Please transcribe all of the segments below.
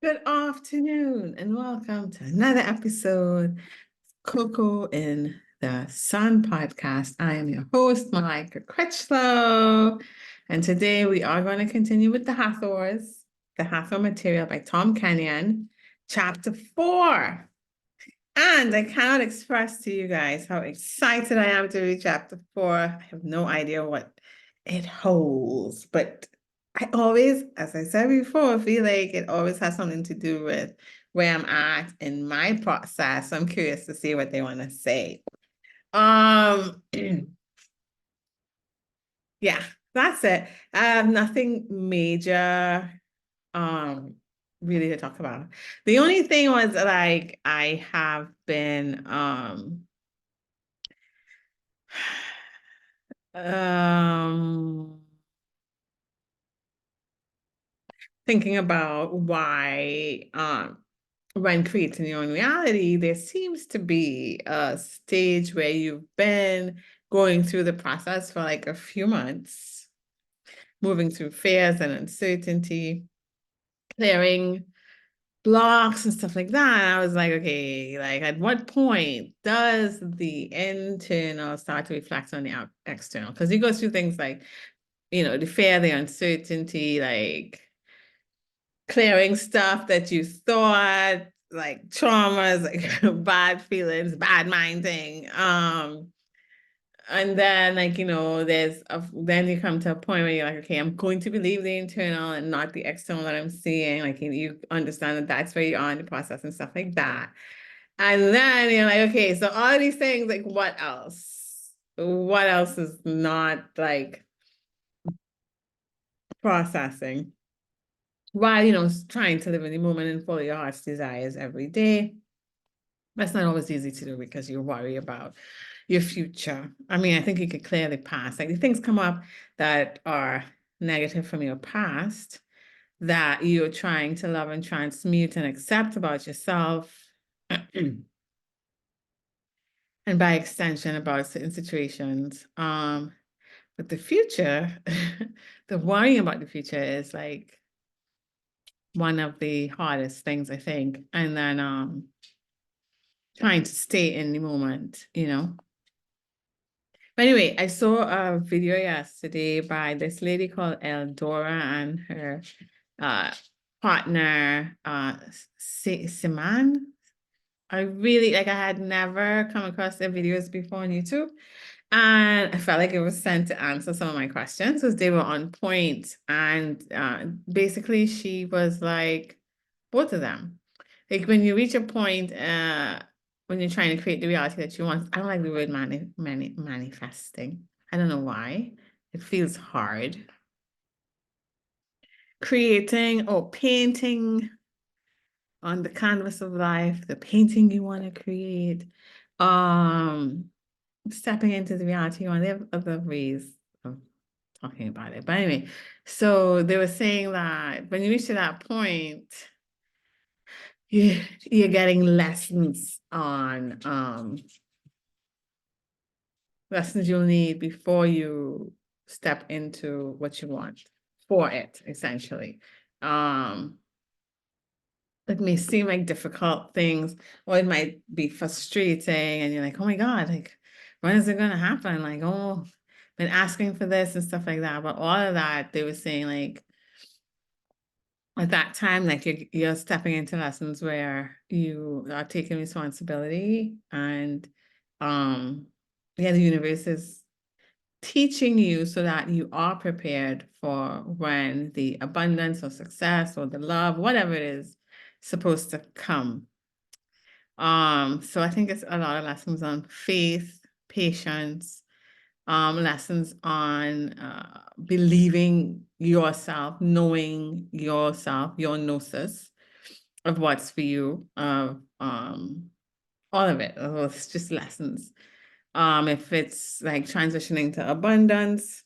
Good afternoon and welcome to another episode of Coco in the Sun podcast. I am your host, Malika Critchlow, and today we are going to continue with the Hathors, the Hathor Material by Tom Kenyon, chapter 4. And I cannot express to you guys how excited I am to read chapter 4. I have no idea what it holds, but I always, as I said before, feel like it always has something to do with where I'm at in my process. So I'm curious to see what they want to say. Yeah, that's it. I have nothing major really to talk about. The only thing was like I have been um thinking about why when creating your own reality, there seems to be a stage where you've been going through the process for like a few months, moving through fears and uncertainty, clearing blocks and stuff like that. And I was like, okay, like at what point does the internal start to reflect on the external? Because you go through things like, the fear, the uncertainty, like clearing stuff that you thought, like traumas, like bad feelings, bad minding. And then like, then you come to a point where you're like, okay, I'm going to believe the internal and not the external that I'm seeing. Like you understand that that's where you are in the process and stuff like that. And then you're like, okay, so all these things, like what else? What else is not like processing? While, trying to live in the moment and follow your heart's desires every day. That's not always easy to do because you worry about your future. I mean, I think you could clear the past. Like the things come up that are negative from your past that you're trying to love and transmute and accept about yourself. And by extension about certain situations. But the future, the worrying about the future is like one of the hardest things, I think. And then trying to stay in the moment. But anyway, I saw a video yesterday by this lady called Eldora and her partner, Siman. I really, like, I had never come across their videos before on YouTube. And I felt like it was sent to answer some of my questions because they were on point. And basically, she was like, both of them. Like when you reach a point when you're trying to create the reality that you want, I don't like the word manifesting. I don't know why. It feels hard. Creating or painting on the canvas of life, the painting you want to create. Stepping into the reality you want. They have other ways of talking about it. But anyway, so they were saying that when you reach to that point, you're getting lessons on lessons you'll need before you step into what you want for it, essentially. It may seem like difficult things, or it might be frustrating, and you're like, oh my God, like, when is it gonna happen? Like, oh, been asking for this and stuff like that. But all of that, they were saying like at that time, like you're stepping into lessons where you are taking responsibility and yeah, the universe is teaching you so that you are prepared for when the abundance or success or the love, whatever it is, supposed to come. So I think it's a lot of lessons on faith, patience, lessons on believing yourself, knowing yourself, your gnosis of what's for you, of all of it. It's just lessons. If it's like transitioning to abundance,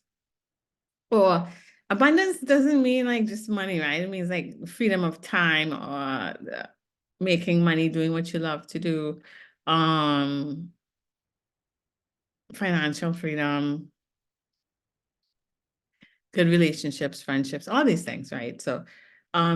or abundance doesn't mean like just money, right? It means like freedom of time or making money doing what you love to do. Financial freedom, good relationships, friendships, all these things, right? So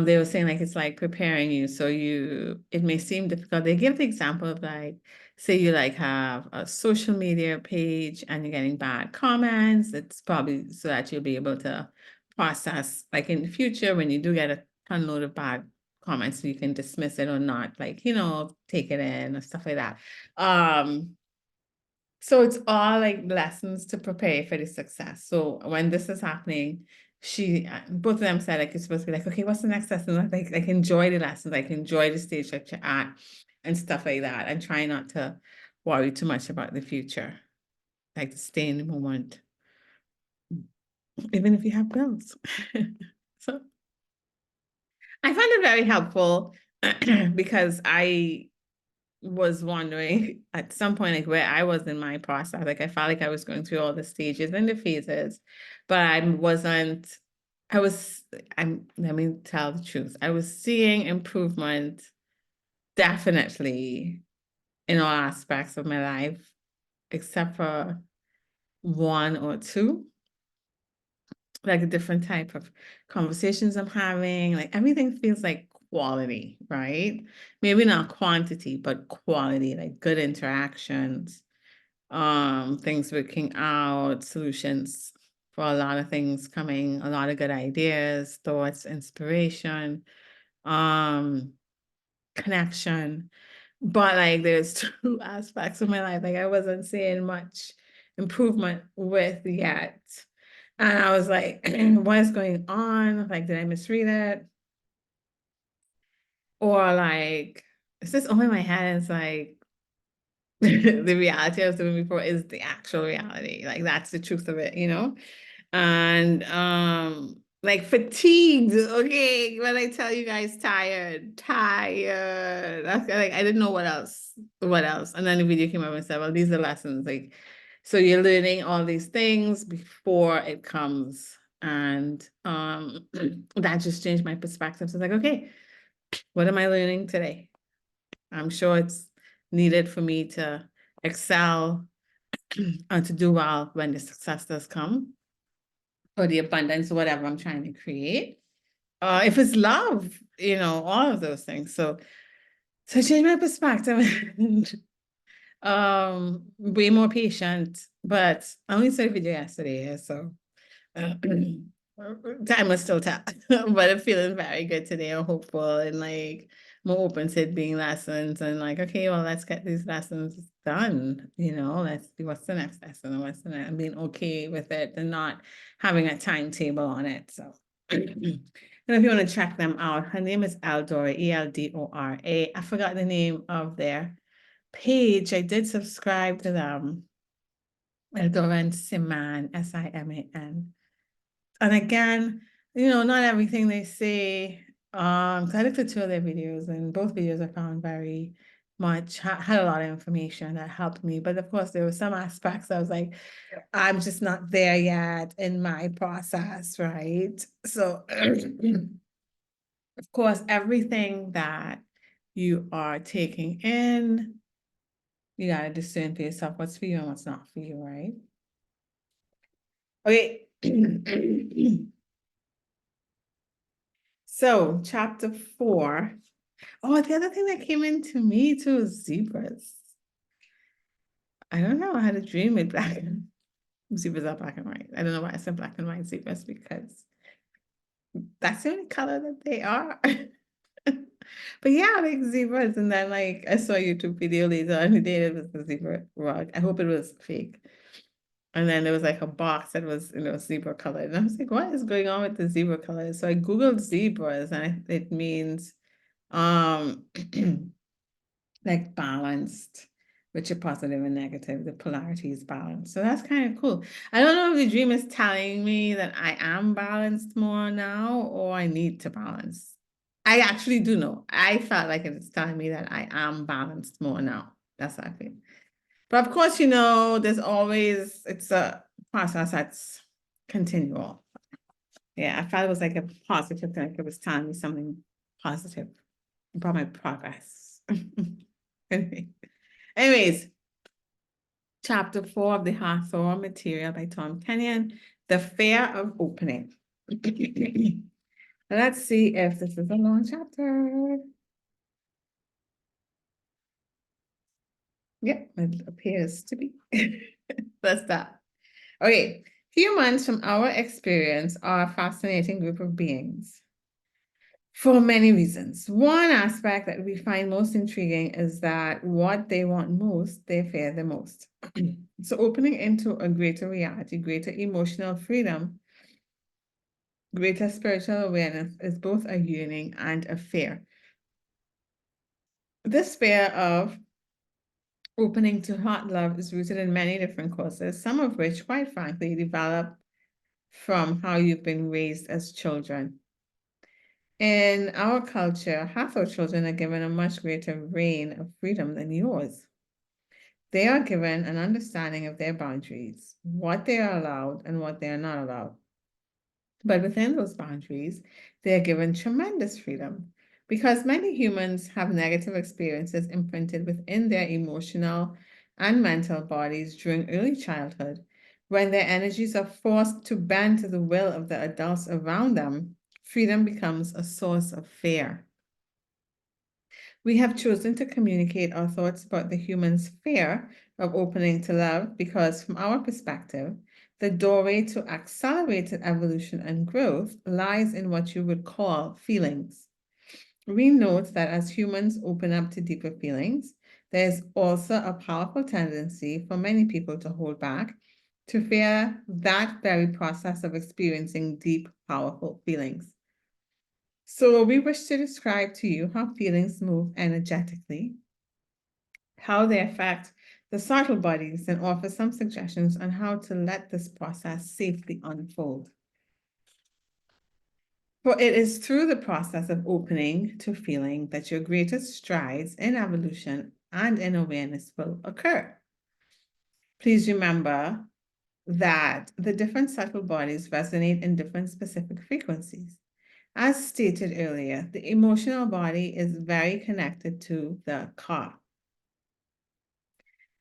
They were saying like it's like preparing you. So it may seem difficult. They give the example of like, say you like have a social media page and you're getting bad comments. It's probably so that you'll be able to process like in the future when you do get a ton load of bad comments, you can dismiss it or not, like, take it in or stuff like that. So it's all like lessons to prepare for the success. So when this is happening, both of them said like you're supposed to be like, okay, what's the next lesson? Like enjoy the lessons, like enjoy the stage that you're at and stuff like that, and try not to worry too much about the future. Like to stay in the moment, even if you have bills. So I found it very helpful because I was wondering at some point like where I was in my process. Like I felt like I was going through all the stages and the phases, but let me tell the truth. I was seeing improvement definitely in all aspects of my life, except for one or two, like a different type of conversations I'm having. Like everything feels like quality, right? Maybe not quantity, but quality, like good interactions, things working out, solutions for a lot of things coming, a lot of good ideas, thoughts, inspiration, um, connection. But like there's two aspects of my life like I wasn't seeing much improvement with yet. And I was like, what is going on? Like, did I misread it? Or like, is this only my head? It's like the reality I was doing before is the actual reality. Like that's the truth of it, And like fatigued, okay. When I tell you guys tired. That's like I didn't know what else. What else? And then the video came up and said, well, these are lessons. Like, so you're learning all these things before it comes. And that just changed my perspective. So it's like, okay, what am I learning today? I'm sure it's needed for me to excel and to do well when the success does come, or the abundance or whatever I'm trying to create. If it's love, all of those things. So I changed my perspective and way more patient. But I only saw a video yesterday, so time will still tell. But I'm feeling very good today. I'm hopeful and like more open to it being lessons and like, okay, well, let's get these lessons done. Let's see what's the next lesson and what's the next, and being okay with it and not having a timetable on it. So and if you want to check them out, her name is Eldora, Eldora. I forgot the name of their page. I did subscribe to them. Eldora and Siman, Siman. And again, not everything they say. 'Cause I looked at two of their videos, and both videos I found very much had a lot of information that helped me. But of course, there were some aspects I was like, I'm just not there yet in my process, right? So, of course, everything that you are taking in, you gotta discern for yourself what's for you and what's not for you, right? Okay. So, chapter 4. Oh, the other thing that came into me too is zebras. I don't know. I had a dream with black. Zebras are black and white. I don't know why I said black and white zebras because that's the only color that they are. But yeah, like zebras. And then like I saw a YouTube video later and the day it was a zebra rug. I hope it was fake. And then there was like a box that was, zebra colored. And I was like, what is going on with the zebra colors? So I Googled zebras and it means like balanced, which are positive and negative. The polarity is balanced. So that's kind of cool. I don't know if the dream is telling me that I am balanced more now or I need to balance. I actually do know. I felt like it's telling me that I am balanced more now. That's how I feel. But of course, it's a process that's continual. Yeah, I felt it was like a positive thing, like it was telling me something positive about my progress. Anyways, chapter 4 of the Hathor Material by Tom Kenyon, The Fear of Opening. Let's see if this is a long chapter. Yep, it appears to be. Let's start. Okay, humans from our experience are a fascinating group of beings for many reasons. One aspect that we find most intriguing is that what they want most, they fear the most. So opening into a greater reality, greater emotional freedom, greater spiritual awareness is both a yearning and a fear. This fear of opening to heart love is rooted in many different causes, some of which, quite frankly, develop from how you've been raised as children. In our culture, Hathor children are given a much greater reign of freedom than yours. They are given an understanding of their boundaries, what they are allowed and what they are not allowed. But within those boundaries, they are given tremendous freedom because many humans have negative experiences imprinted within their emotional and mental bodies during early childhood. When their energies are forced to bend to the will of the adults around them, freedom becomes a source of fear. We have chosen to communicate our thoughts about the human's fear of opening to love because, from our perspective, the doorway to accelerated evolution and growth lies in what you would call feelings. We note that as humans open up to deeper feelings, there's also a powerful tendency for many people to hold back, to fear that very process of experiencing deep, powerful feelings. So we wish to describe to you how feelings move energetically, how they affect the subtle bodies, and offer some suggestions on how to let this process safely unfold. For it is through the process of opening to feeling that your greatest strides in evolution and in awareness will occur. Please remember that the different subtle bodies resonate in different specific frequencies. As stated earlier, the emotional body is very connected to the car.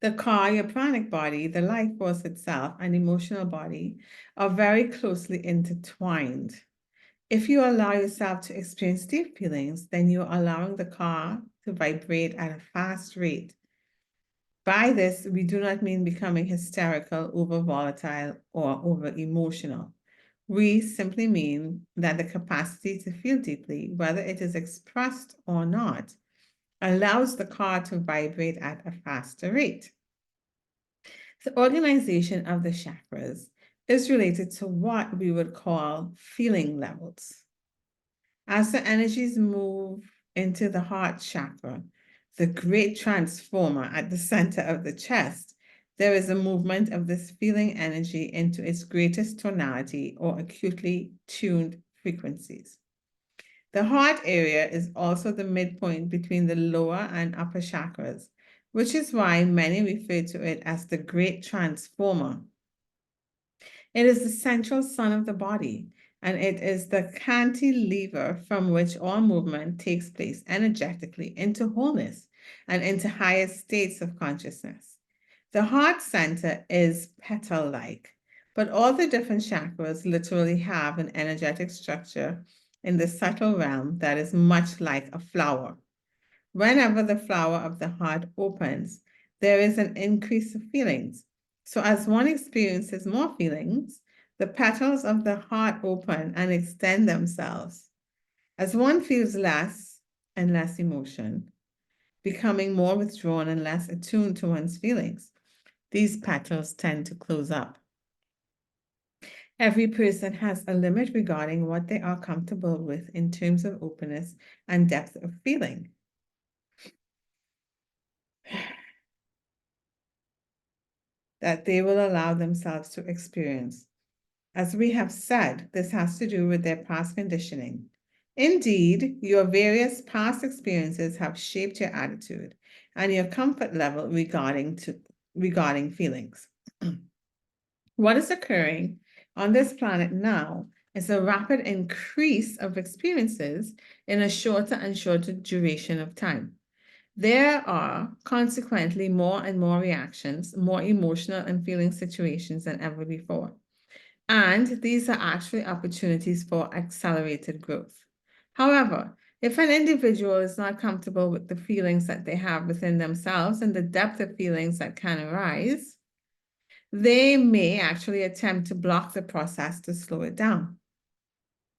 The car, your pranic body, the life force itself, and emotional body are very closely intertwined. If you allow yourself to experience deep feelings, then you're allowing the car to vibrate at a fast rate. By this, we do not mean becoming hysterical, over volatile, or over emotional. We simply mean that the capacity to feel deeply, whether it is expressed or not, allows the car to vibrate at a faster rate. The organization of the chakras is related to what we would call feeling levels. As the energies move into the heart chakra, the great transformer at the center of the chest, there is a movement of this feeling energy into its greatest tonality or acutely tuned frequencies. The heart area is also the midpoint between the lower and upper chakras, which is why many refer to it as the great transformer. It is the central sun of the body, and it is the cantilever from which all movement takes place energetically into wholeness and into higher states of consciousness. The heart center is petal-like, but all the different chakras literally have an energetic structure in the subtle realm that is much like a flower. Whenever the flower of the heart opens, there is an increase of feelings. So as one experiences more feelings, the petals of the heart open and extend themselves. As one feels less and less emotion, becoming more withdrawn and less attuned to one's feelings, these petals tend to close up. Every person has a limit regarding what they are comfortable with in terms of openness and depth of feeling. That they will allow themselves to experience. As we have said, this has to do with their past conditioning. Indeed, your various past experiences have shaped your attitude and your comfort level regarding feelings. What is occurring on this planet now is a rapid increase of experiences in a shorter and shorter duration of time. There are consequently more and more reactions, more emotional and feeling situations than ever before. And these are actually opportunities for accelerated growth. However, if an individual is not comfortable with the feelings that they have within themselves and the depth of feelings that can arise, they may actually attempt to block the process to slow it down.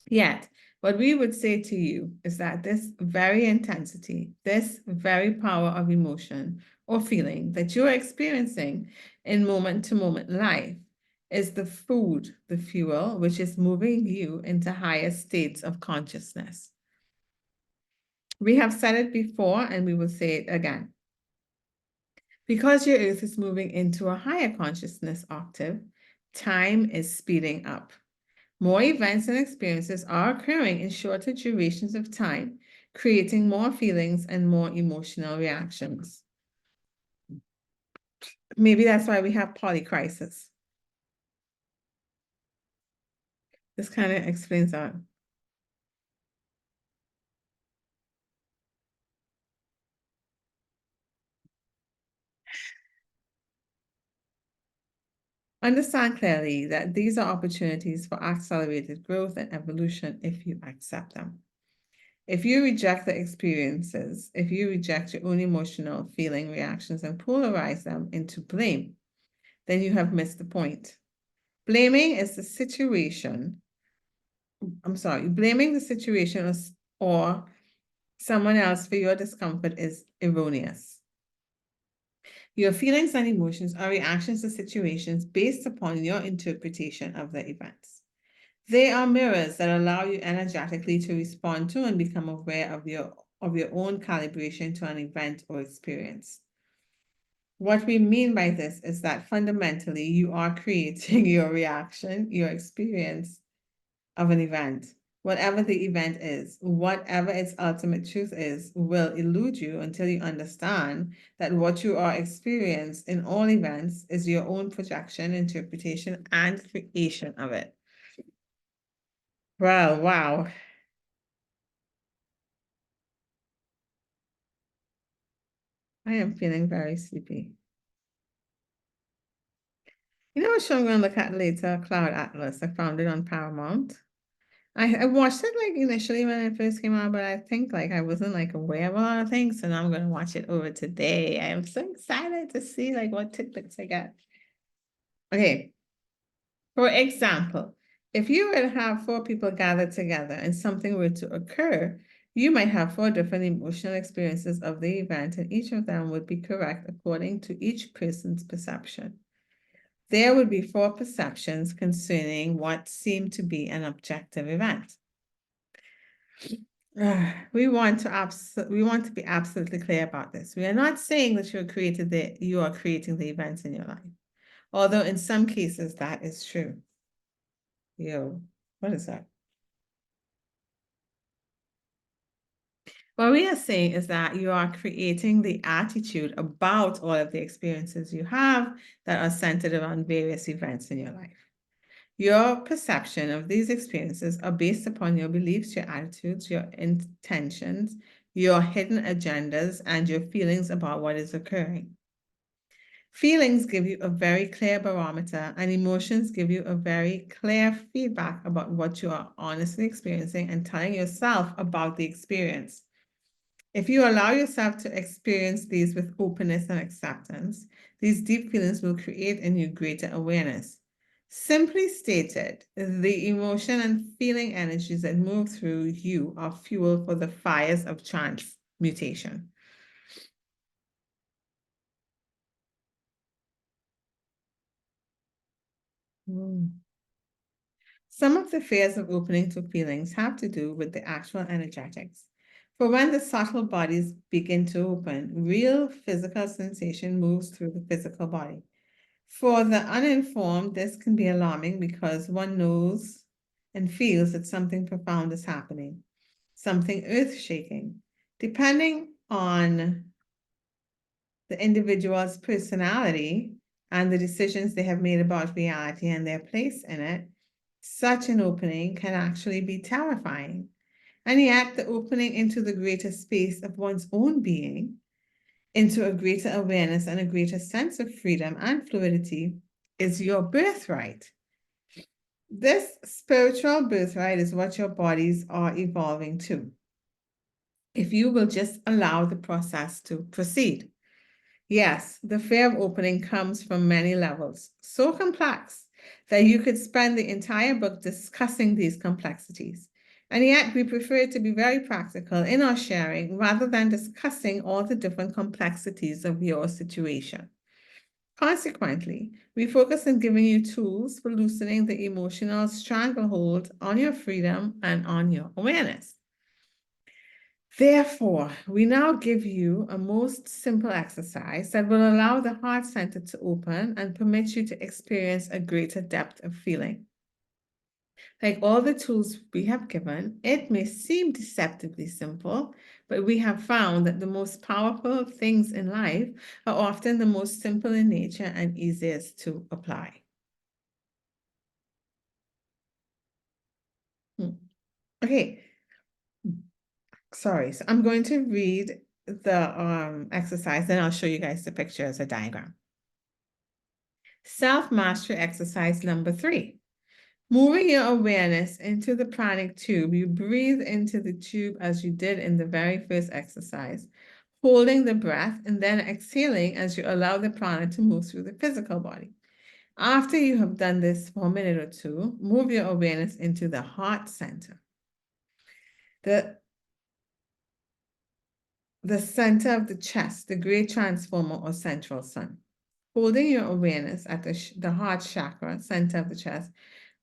Yet, what we would say to you is that this very intensity, this very power of emotion or feeling that you are experiencing in moment to moment life is the food, the fuel, which is moving you into higher states of consciousness. We have said it before and we will say it again. Because your earth is moving into a higher consciousness octave, time is speeding up. More events and experiences are occurring in shorter durations of time, creating more feelings and more emotional reactions. Maybe that's why we have polycrisis. This kind of explains that. Understand clearly that these are opportunities for accelerated growth and evolution if you accept them. If you reject the experiences, if you reject your own emotional feeling reactions and polarize them into blame, then you have missed the point. Blaming is the situation. I'm sorry, blaming the situation or someone else for your discomfort is erroneous. Your feelings and emotions are reactions to situations based upon your interpretation of the events. They are mirrors that allow you energetically to respond to and become aware of your own calibration to an event or experience. What we mean by this is that fundamentally you are creating your reaction, your experience of an event. Whatever the event is, whatever its ultimate truth is, will elude you until you understand that what you are experiencing in all events is your own projection, interpretation, and creation of it. Well, wow. I am feeling very sleepy. You know what show I'm going to look at later? Cloud Atlas. I found it on Paramount. I watched it like initially when it first came out, but I think like I wasn't like aware of a lot of things, so now I'm gonna watch it over today. I am so excited to see like what tidbits I get. Okay, for example, if you were to have four people gathered together and something were to occur, you might have four different emotional experiences of the event, and each of them would be correct according to each person's perception. There would be four perceptions concerning what seemed to be an objective event. We want to be absolutely clear about this. We are not saying that you are creating the events in your life, although in some cases that is true. Yo, what is that? What we are saying is that you are creating the attitude about all of the experiences you have that are centered around various events in your life. Your perception of these experiences are based upon your beliefs, your attitudes, your intentions, your hidden agendas, and your feelings about what is occurring. Feelings give you a very clear barometer, and emotions give you a very clear feedback about what you are honestly experiencing and telling yourself about the experience. If you allow yourself to experience these with openness and acceptance, these deep feelings will create in you greater awareness. Simply stated, the emotion and feeling energies that move through you are fuel for the fires of transmutation. Some of the fears of opening to feelings have to do with the actual energetics. For when the subtle bodies begin to open, real physical sensation moves through the physical body. For the uninformed, this can be alarming because one knows and feels that something profound is happening, something earth-shaking. Depending on the individual's personality and the decisions they have made about reality and their place in it, such an opening can actually be terrifying. And yet, the opening into the greater space of one's own being, into a greater awareness and a greater sense of freedom and fluidity, is your birthright. This spiritual birthright is what your bodies are evolving to, if you will just allow the process to proceed. Yes, the fear of opening comes from many levels, so complex that you could spend the entire book discussing these complexities. And yet, we prefer to be very practical in our sharing rather than discussing all the different complexities of your situation. Consequently, we focus on giving you tools for loosening the emotional stranglehold on your freedom and on your awareness. Therefore, we now give you a most simple exercise that will allow the heart center to open and permit you to experience a greater depth of feeling. Like all the tools we have given, it may seem deceptively simple, but we have found that the most powerful things in life are often the most simple in nature and easiest to apply. Okay, sorry. So I'm going to read the exercise, then I'll show you guys the picture as a diagram. Self-mastery exercise number 3. Moving your awareness into the pranic tube, you breathe into the tube as you did in the very first exercise, holding the breath and then exhaling as you allow the prana to move through the physical body. After you have done this for a minute or two, move your awareness into the heart center. The center of the chest, the great transformer or central sun. Holding your awareness at the heart chakra, center of the chest,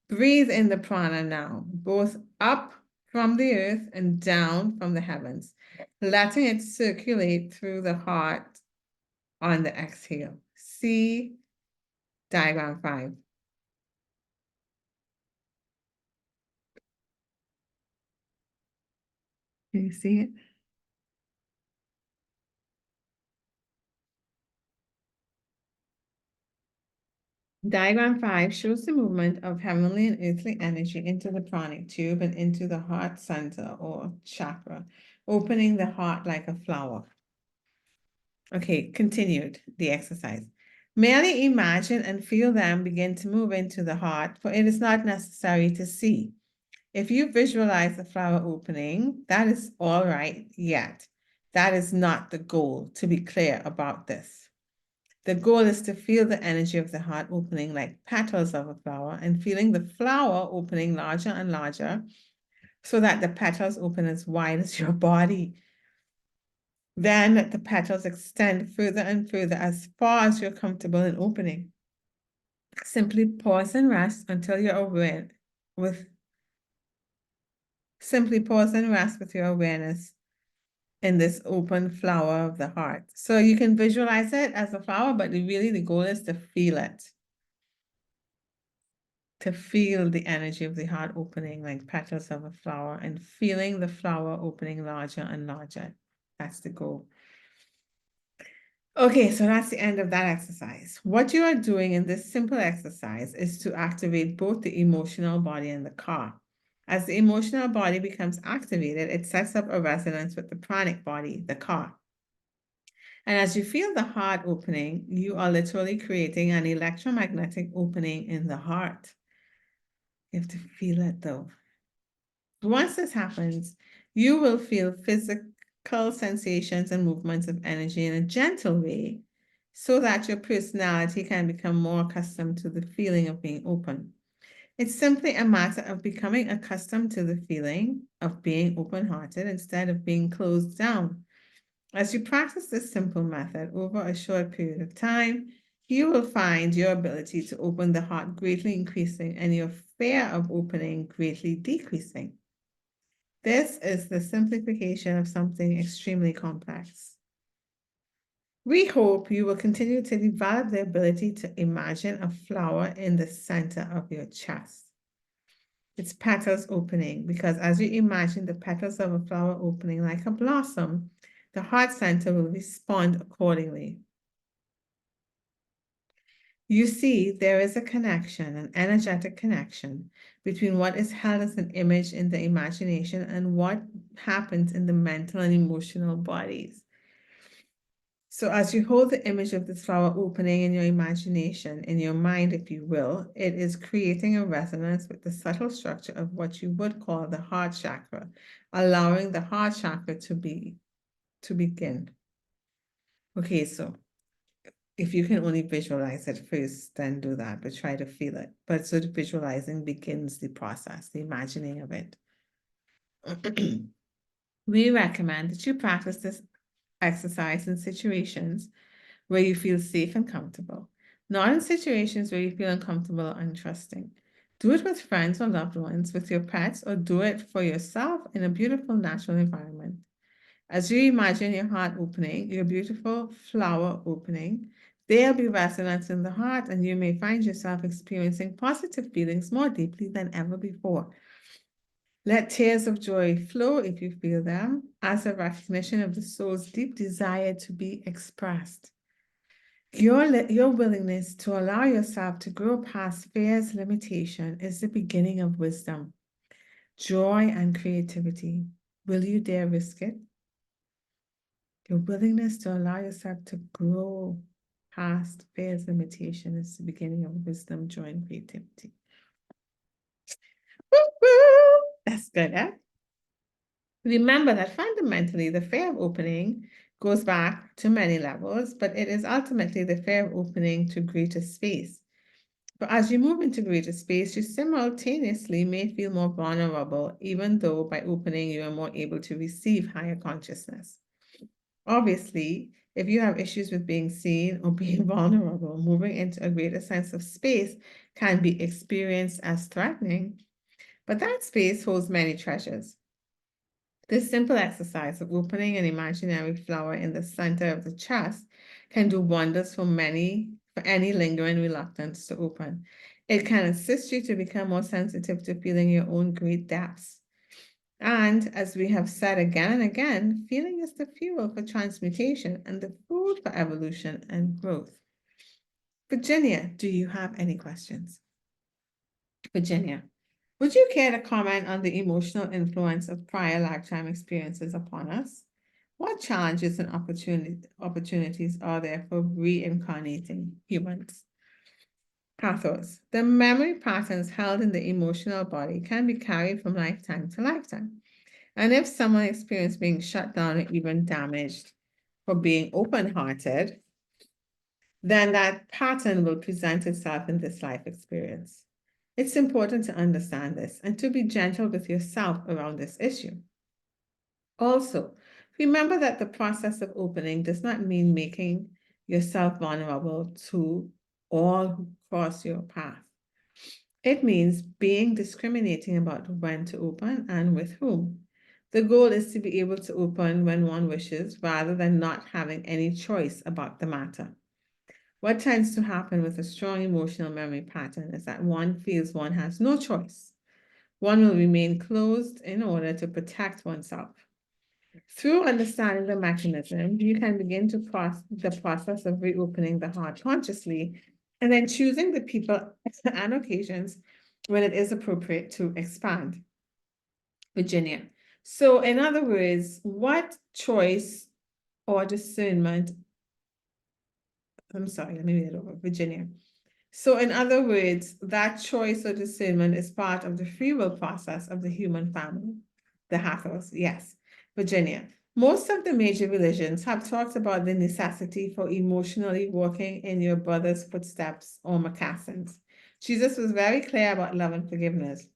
breathe in the prana now, both up from the earth and down from the heavens, letting it circulate through the heart on the exhale. See diagram 5. Can you see it? Diagram 5 shows the movement of heavenly and earthly energy into the pranic tube and into the heart center or chakra, opening the heart like a flower. Okay, continued the exercise. Merely imagine and feel them begin to move into the heart, for it is not necessary to see. If you visualize the flower opening, that is all right, yet that is not the goal, to be clear about this. The goal is to feel the energy of the heart opening like petals of a flower and feeling the flower opening larger and larger so that the petals open as wide as your body. Then let the petals extend further and further as far as you're comfortable in opening. Simply pause and rest until you're aware with simply pause and rest with your awareness in this open flower of the heart. So you can visualize it as a flower, but really the goal is to feel it. To feel the energy of the heart opening like petals of a flower and feeling the flower opening larger and larger. That's the goal. Okay, so that's the end of that exercise. What you are doing in this simple exercise is to activate both the emotional body and the car. As the emotional body becomes activated, it sets up a resonance with the pranic body, the car. And as you feel the heart opening, you are literally creating an electromagnetic opening in the heart. You have to feel it though. Once this happens, you will feel physical sensations and movements of energy in a gentle way so that your personality can become more accustomed to the feeling of being open. It's simply a matter of becoming accustomed to the feeling of being open-hearted instead of being closed down. As you practice this simple method over a short period of time, you will find your ability to open the heart greatly increasing and your fear of opening greatly decreasing. This is the simplification of something extremely complex. We hope you will continue to develop the ability to imagine a flower in the center of your chest. Its petals opening, because as you imagine the petals of a flower opening like a blossom, the heart center will respond accordingly. You see, there is a connection, an energetic connection between what is held as an image in the imagination and what happens in the mental and emotional bodies. So as you hold the image of this flower opening in your imagination, in your mind, if you will, it is creating a resonance with the subtle structure of what you would call the heart chakra, allowing the heart chakra to begin. Okay, so if you can only visualize it first, then do that, but try to feel it. But so the visualizing begins the process, the imagining of it. We recommend that you practice this exercise in situations where you feel safe and comfortable, not in situations where you feel uncomfortable or untrusting. Do it with friends or loved ones, with your pets, or do it for yourself in a beautiful natural environment. As you imagine your heart opening, your beautiful flower opening, there'll be resonance in the heart, and you may find yourself experiencing positive feelings more deeply than ever before. Let tears of joy flow if you feel them, as a recognition of the soul's deep desire to be expressed. Your willingness to allow yourself to grow past fear's limitation is the beginning of wisdom, joy, and creativity. Will you dare risk it? Your willingness to allow yourself to grow past fear's limitation is the beginning of wisdom, joy, and creativity. Woo-woo! That's good, eh? Remember that fundamentally, the fear of opening goes back to many levels, but it is ultimately the fear of opening to greater space. But as you move into greater space, you simultaneously may feel more vulnerable, even though by opening, you are more able to receive higher consciousness. Obviously, if you have issues with being seen or being vulnerable, moving into a greater sense of space can be experienced as threatening, but that space holds many treasures. This simple exercise of opening an imaginary flower in the center of the chest can do wonders for any lingering reluctance to open. It can assist you to become more sensitive to feeling your own great depths. And as we have said again and again, feeling is the fuel for transmutation and the food for evolution and growth. Virginia, do you have any questions? Virginia, would you care to comment on the emotional influence of prior lifetime experiences upon us? What challenges and opportunities are there for reincarnating humans? Hathors, the memory patterns held in the emotional body can be carried from lifetime to lifetime. And if someone experienced being shut down or even damaged for being open-hearted, then that pattern will present itself in this life experience. It's important to understand this and to be gentle with yourself around this issue. Also, remember that the process of opening does not mean making yourself vulnerable to all who cross your path. It means being discriminating about when to open and with whom. The goal is to be able to open when one wishes rather than not having any choice about the matter. What tends to happen with a strong emotional memory pattern is that one feels one has no choice. One will remain closed in order to protect oneself. Through understanding the mechanism, you can begin to the process of reopening the heart consciously and then choosing the people and occasions when it is appropriate to expand. Virginia. So in other words, what choice or discernment, I'm sorry, let me read it over, Virginia. So in other words, that choice or discernment is part of the free will process of the human family, the Hathors, yes. Virginia, most of the major religions have talked about the necessity for emotionally walking in your brother's footsteps or moccasins. Jesus was very clear about love and forgiveness,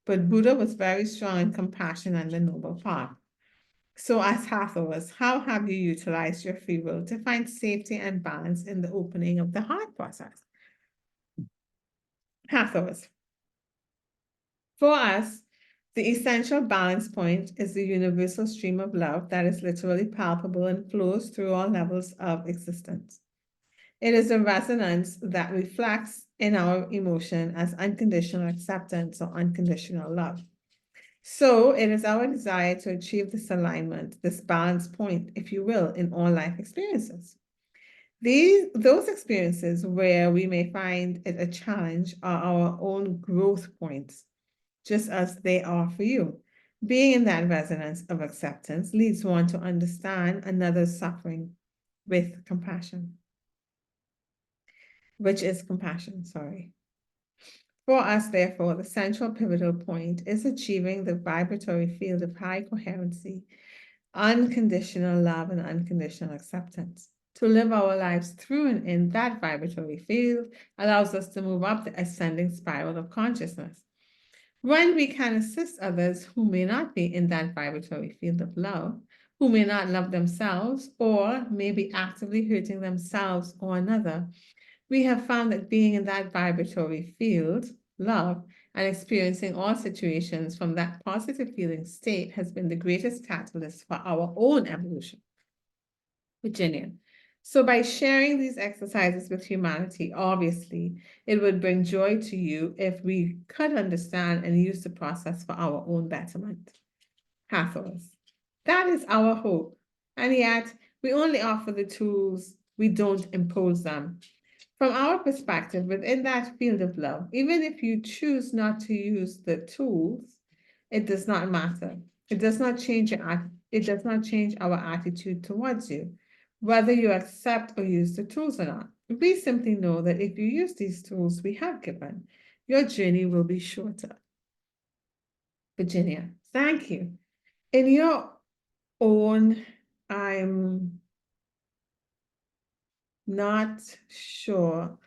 but Buddha was very strong in compassion and the noble path. So as Hathors, how have you utilized your free will to find safety and balance in the opening of the heart process? Hathors. For us, the essential balance point is the universal stream of love that is literally palpable and flows through all levels of existence. It is a resonance that reflects in our emotion as unconditional acceptance or unconditional love. So it is our desire to achieve this alignment, this balance point, if you will, in all life experiences. Those experiences where we may find it a challenge are our own growth points, just as they are for you. Being in that resonance of acceptance leads one to understand another's suffering with compassion, which is compassion, sorry. For us, therefore, the central pivotal point is achieving the vibratory field of high coherency, unconditional love, and unconditional acceptance. To live our lives through and in that vibratory field allows us to move up the ascending spiral of consciousness. When we can assist others who may not be in that vibratory field of love, who may not love themselves, or may be actively hurting themselves or another, we have found that being in that vibratory field, love, and experiencing all situations from that positive feeling state has been the greatest catalyst for our own evolution. Virginia. So by sharing these exercises with humanity, obviously, it would bring joy to you if we could understand and use the process for our own betterment. Hathors. That is our hope. And yet, we only offer the tools, we don't impose them. From our perspective, within that field of love, even if you choose not to use the tools, it does not matter. It does not change our attitude towards you, whether you accept or use the tools or not. We simply know that if you use these tools we have given, your journey will be shorter. Virginia, thank you. In your own, I'm not sure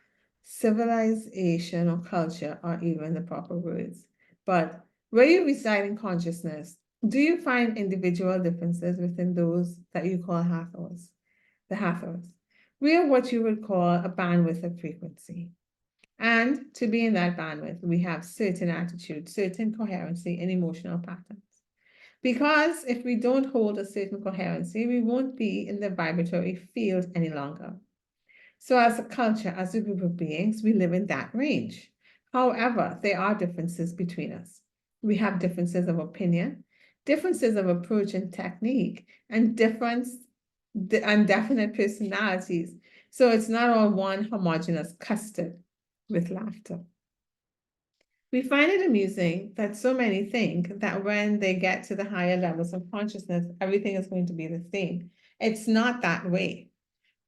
civilization or culture are even the proper words, but where you reside in consciousness, do you find individual differences within those that you call Hathors, the Hathors? We are what you would call a bandwidth of frequency. And to be in that bandwidth, we have certain attitudes, certain coherency, and emotional patterns. Because if we don't hold a certain coherency, we won't be in the vibratory field any longer. So as a culture, as a group of beings, we live in that range. However, there are differences between us. We have differences of opinion, differences of approach and technique, and definite personalities. So it's not all one homogeneous custard with laughter. We find it amusing that so many think that when they get to the higher levels of consciousness, everything is going to be the same. It's not that way.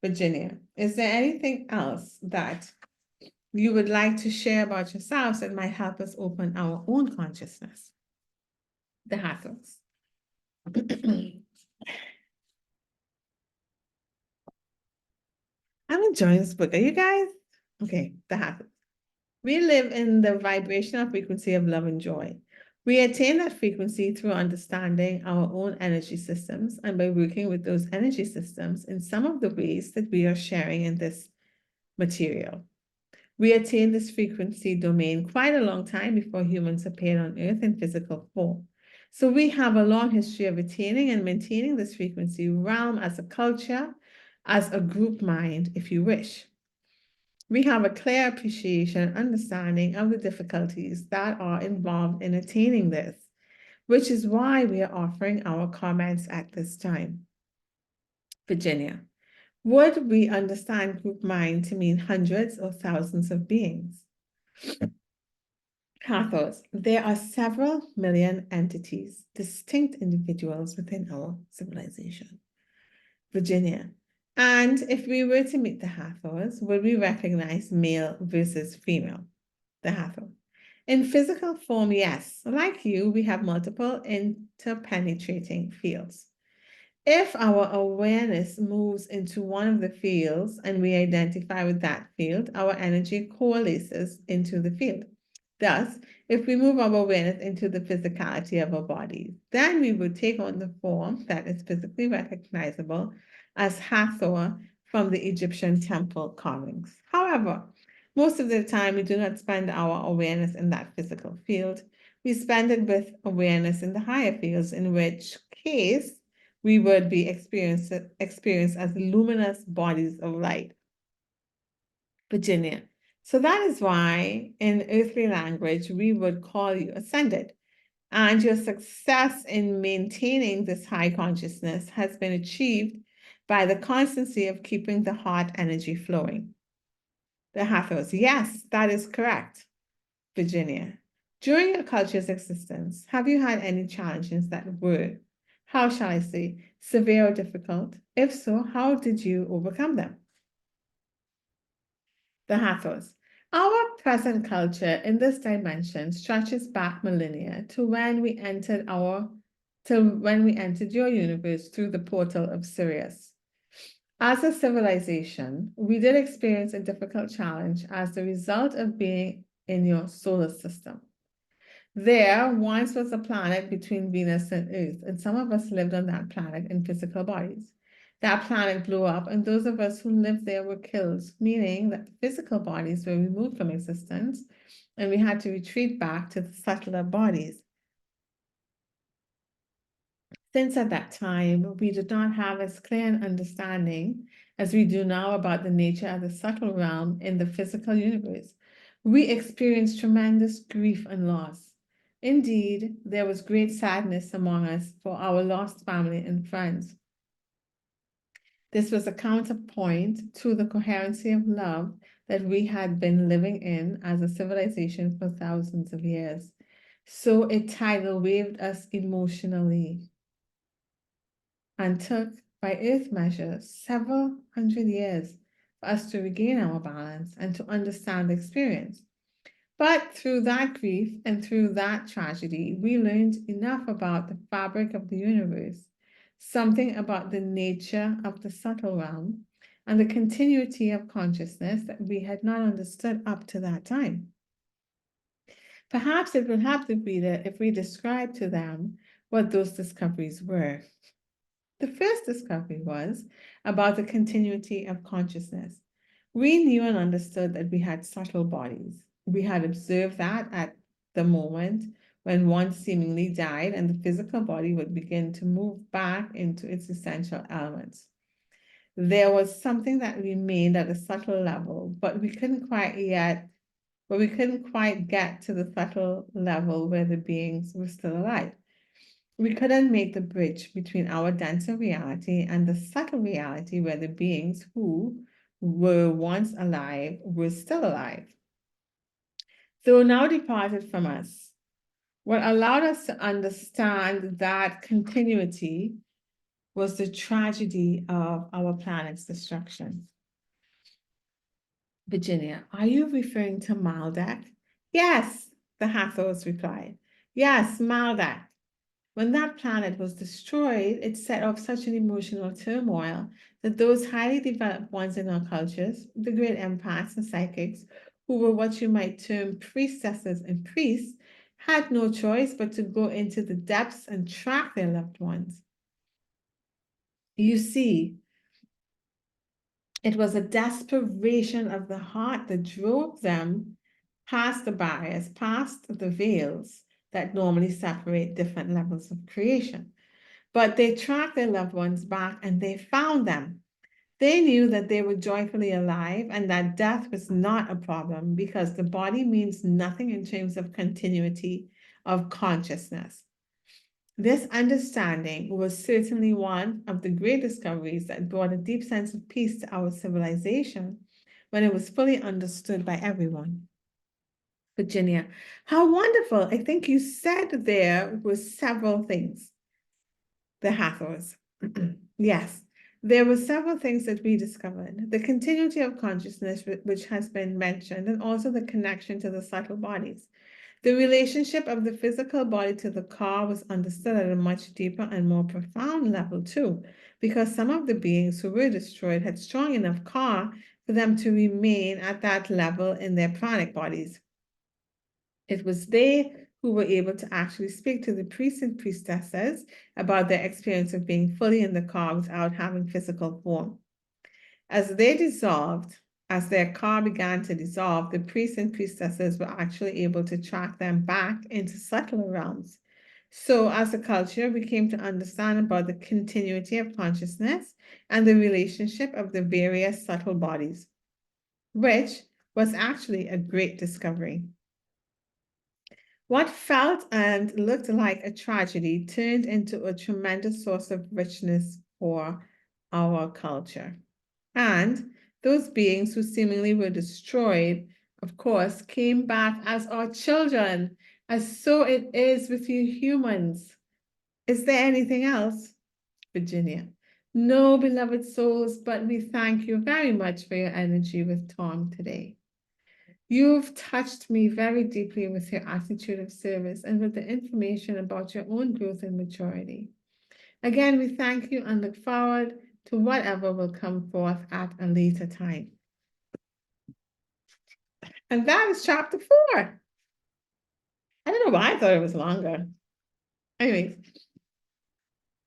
Virginia, is there anything else that you would like to share about yourselves that might help us open our own consciousness? The Hathors. I'm enjoying this book. Are you guys? Okay, the Hathors. We live in the vibrational frequency of love and joy. We attain that frequency through understanding our own energy systems and by working with those energy systems in some of the ways that we are sharing in this material. We attained this frequency domain quite a long time before humans appeared on Earth in physical form. So we have a long history of attaining and maintaining this frequency realm as a culture, as a group mind, if you wish. We have a clear appreciation and understanding of the difficulties that are involved in attaining this, which is why we are offering our comments at this time. Virginia. Would we understand group mind to mean hundreds or thousands of beings? Hathors, there are several million entities, distinct individuals within our civilization. Virginia, and if we were to meet the Hathors, would we recognize male versus female? The Hathor. In physical form, yes. Like you, we have multiple interpenetrating fields. If our awareness moves into one of the fields and we identify with that field, our energy coalesces into the field. Thus, if we move our awareness into the physicality of our bodies, then we would take on the form that is physically recognizable as Hathor from the Egyptian temple carvings. However, most of the time we do not spend our awareness in that physical field. We spend it with awareness in the higher fields, in which case we would be experienced as luminous bodies of light. Virginia. So that is why in earthly language, we would call you ascended. And your success in maintaining this high consciousness has been achieved by the constancy of keeping the heart energy flowing. The Hathors. Yes, that is correct. Virginia. During your culture's existence, have you had any challenges that were, how shall I say, severe or difficult? If so, how did you overcome them? The Hathors. Our present culture in this dimension stretches back millennia to when we entered your universe through the portal of Sirius. As a civilization, we did experience a difficult challenge as the result of being in your solar system. There once was a planet between Venus and Earth, and some of us lived on that planet in physical bodies. That planet blew up, and those of us who lived there were killed, meaning that physical bodies were removed from existence, and we had to retreat back to the subtler bodies. Since at that time, we did not have as clear an understanding as we do now about the nature of the subtle realm in the physical universe, we experienced tremendous grief and loss. Indeed, there was great sadness among us for our lost family and friends. This was a counterpoint to the coherency of love that we had been living in as a civilization for thousands of years. So it tidal waved us emotionally and took, by Earth measures, several hundred years for us to regain our balance and to understand the experience. But through that grief and through that tragedy, we learned enough about the fabric of the universe, something about the nature of the subtle realm, and the continuity of consciousness that we had not understood up to that time. Perhaps it will help the reader if we describe to them what those discoveries were. The first discovery was about the continuity of consciousness. We knew and understood that we had subtle bodies. We had observed that at the moment when one seemingly died and the physical body would begin to move back into its essential elements. There was something that remained at a subtle level, but we couldn't quite get to the subtle level where the beings were still alive. We couldn't make the bridge between our denser reality and the subtle reality where the beings who were once alive were still alive. Though now departed from us, what allowed us to understand that continuity was the tragedy of our planet's destruction. Virginia, are you referring to Maldek? Yes, the Hathors replied. Yes, Maldek. When that planet was destroyed, it set off such an emotional turmoil that those highly developed ones in our cultures, the great empaths and psychics, who were what you might term priestesses and priests, had no choice but to go into the depths and track their loved ones. You see, it was a desperation of the heart that drove them past the barriers, past the veils that normally separate different levels of creation. But they tracked their loved ones back and they found them. They knew that they were joyfully alive and that death was not a problem because the body means nothing in terms of continuity of consciousness. This understanding was certainly one of the great discoveries that brought a deep sense of peace to our civilization when it was fully understood by everyone. Virginia, how wonderful. I think you said there were several things. The Hathors. Yes, there were several things that we discovered. The continuity of consciousness, which has been mentioned, and also the connection to the subtle bodies. The relationship of the physical body to the car was understood at a much deeper and more profound level too, because some of the beings who were destroyed had strong enough car for them to remain at that level in their pranic bodies. It was they who were able to actually speak to the priests and priestesses about their experience of being fully in the car without having physical form. As they dissolved, as their car began to dissolve, the priests and priestesses were actually able to track them back into subtler realms. So as a culture, we came to understand about the continuity of consciousness and the relationship of the various subtle bodies, which was actually a great discovery. What felt and looked like a tragedy turned into a tremendous source of richness for our culture. And those beings who seemingly were destroyed, of course, came back as our children, as so it is with you humans. Is there anything else? Virginia. No, beloved souls, but we thank you very much for your energy with Tom today. You've touched me very deeply with your attitude of service and with the information about your own growth and maturity. Again, we thank you and look forward to whatever will come forth at a later time. And that is chapter 4. I don't know why I thought it was longer. Anyways,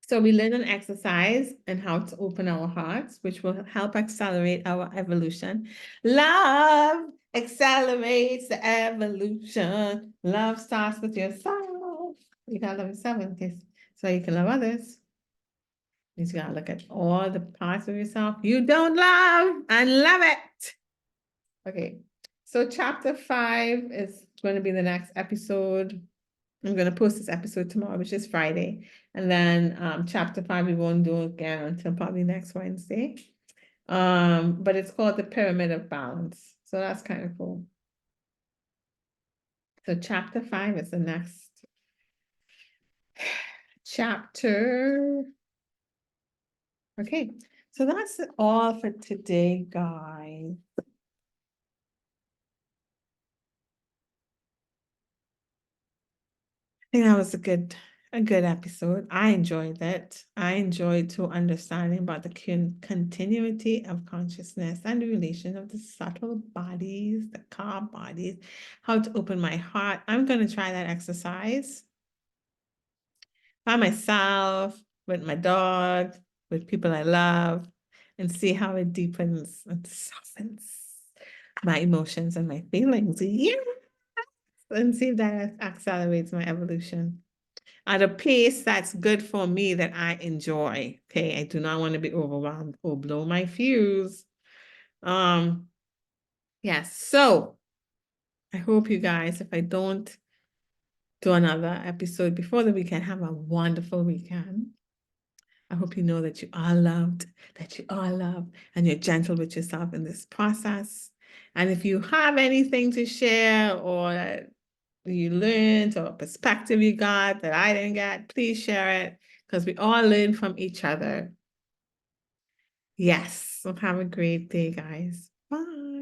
so we learn an exercise and how to open our hearts, which will help accelerate our evolution. Love accelerates the evolution. Love starts with yourself. You gotta love yourself in case so you can love others. You just gotta look at all the parts of yourself you don't love and love it. Okay, so chapter 5 is going to be the next episode. I'm going to post this episode tomorrow, which is Friday. And then chapter 5 we won't do again until probably next Wednesday. But it's called the Pyramid of Balance. So that's kind of cool. So chapter 5 is the next chapter. Okay, so that's all for today, guys. I think that was a good episode. I enjoyed it. I enjoyed to understanding about the continuity of consciousness and the relation of the subtle bodies, the calm bodies, how to open my heart. I'm going to try that exercise by myself, with my dog, with people I love, and see how it deepens and softens my emotions and my feelings. Yeah. And see if that accelerates my evolution at a pace that's good for me, that I enjoy. Okay, I do not want to be overwhelmed or blow my fuse. Yes, so I hope you guys, if I don't do another episode before the weekend, have a wonderful weekend. I hope you know that you are loved, that you are loved, and you're gentle with yourself in this process. And if you have anything to share or you learned or a perspective you got that I didn't get, please share it, because we all learn from each other. Yes. So have a great day, guys. Bye.